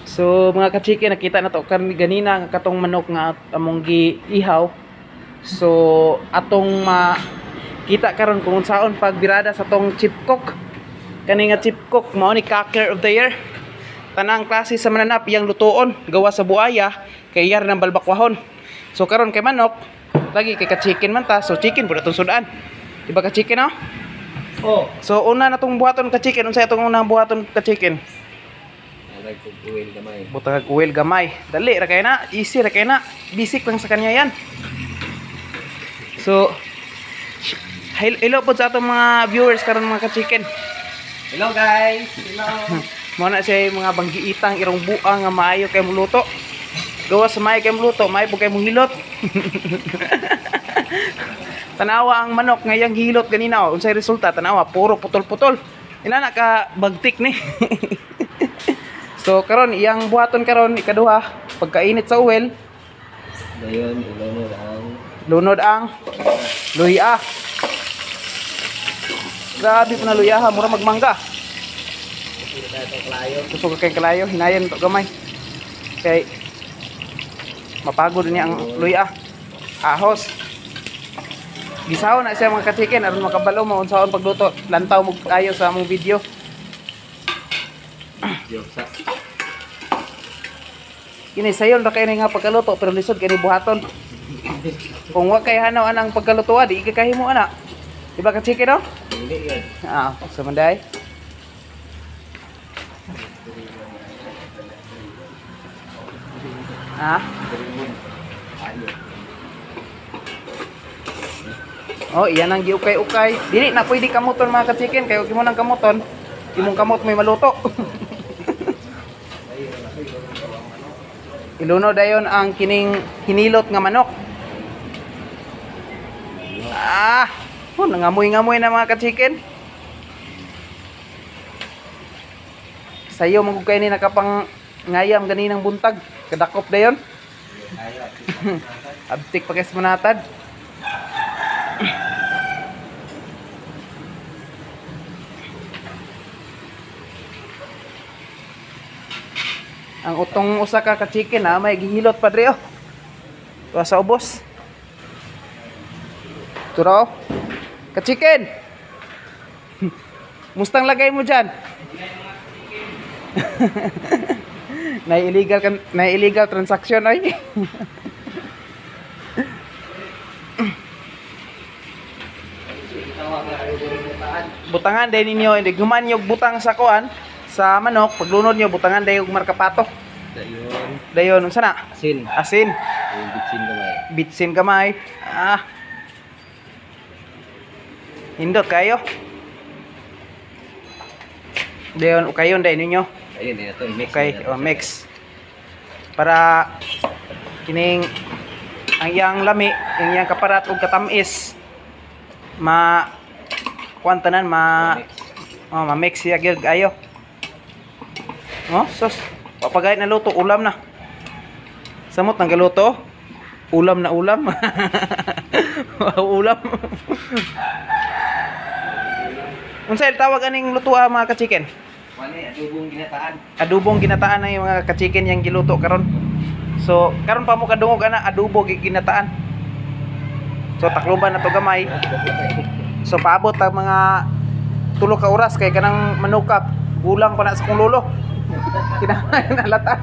So mga ka-chicken, nakita na to ganina nga katong manok nga among gi-ihaw. So atong kita karon kung unsaon pagbirada sa tong chip cook. Kani nga chip cook mao ni Cracker of the Year. Tanang klase sa mananap iyang lutuon gawa sa buaya kay iyar ng balbakwahon. So karon kay manok, lagi kay ka-chicken man ta. So chicken pud atong sudan. Diba ka-chicken no? Oh. So una na tong buhaton ka-chicken, unsa itong unang buhaton ka-chicken? Uwil gamay. Butang uwil gamay. Dali ra kay na, easy ra kay na. Basic lang sa kanya yan. So hello po sa atong mga viewers karon mga ka-chicken. Hello guys. Hello. Mo na siya mga banggiitang irong buang nga maayo kay muluto. Gawa sa maayo kay muluto, maayo po kay mong hilot. Tanawa ang manok ngayang hilot ganina oh. Unsay resulta? Tanawa puro putol-putol. Ina na ka bagtik ni. So karon iyang buhaton karon ikaduha pagkainit sa uwel. Dayon lunod ang luya. Grabe pa na luya ha, mura magmangga. Kusog kay kalayo, hinayan to gamay. Kay mapagod niya ang luya. Ahos. Gisaw na siya mga ka-chicken aron makabalo mo unsaon pagluto. Lantaw mo kayo sa among video. Kini sayon ra kay nga pagkaluto pero lisod kay ni buhaton. Kung wa kay hanaw anang pagkaluto di ikakahimo ana. Diba ka-chicken no? Hindi yan. Sa manday. Oh, iyan ang giukay-ukay. Dili na pwede kamuton mga ka-chicken kay ug mo nang kamuton, imong kamot may maluto. Iluno dayon ang kining hinilot nga manok. Nangamoy-ngamoy na mga ka-chicken. Sayo magugay ni nakapang ngayam ganinang buntag. Kadakop dayon. Abtik pa kes manatad. Ang utong usa ka ka-chicken may gihilot pa dre oh. Tuwa sa ubos. Turo. Ka-chicken. Mustang lagay mo diyan. Na illegal transaction ay. Butangan day ninyo, hindi guman yung butang sa kuan sa manok, paglunod nyo butangan day yung markapato. Dayon, unsa na? Asin. Bitsin gamay. Hindot kayo. Dayon ukayon day ninyo. Ayun ito mix. Okay, mix. Para kining ang iyang lami, ang iyang kaparat ug katamis kuantanan ma-mix siya gyud ayo. Sos papagayat na luto ulam na. Samot nang galuto, ulam na ulam. Ulam. Unsay tawag aning luto mga ka-chicken? Adubong ginataan. Adubong ginataan na yung mga ka-chicken yang giluto karon. So karon pa mo kadungog ana adobo ginataan. So takloban na to gamay. So paabot ang mga 3 ka oras kay kanang manukap gulang pa na sa kong lolo. Kinahanglan nalatan.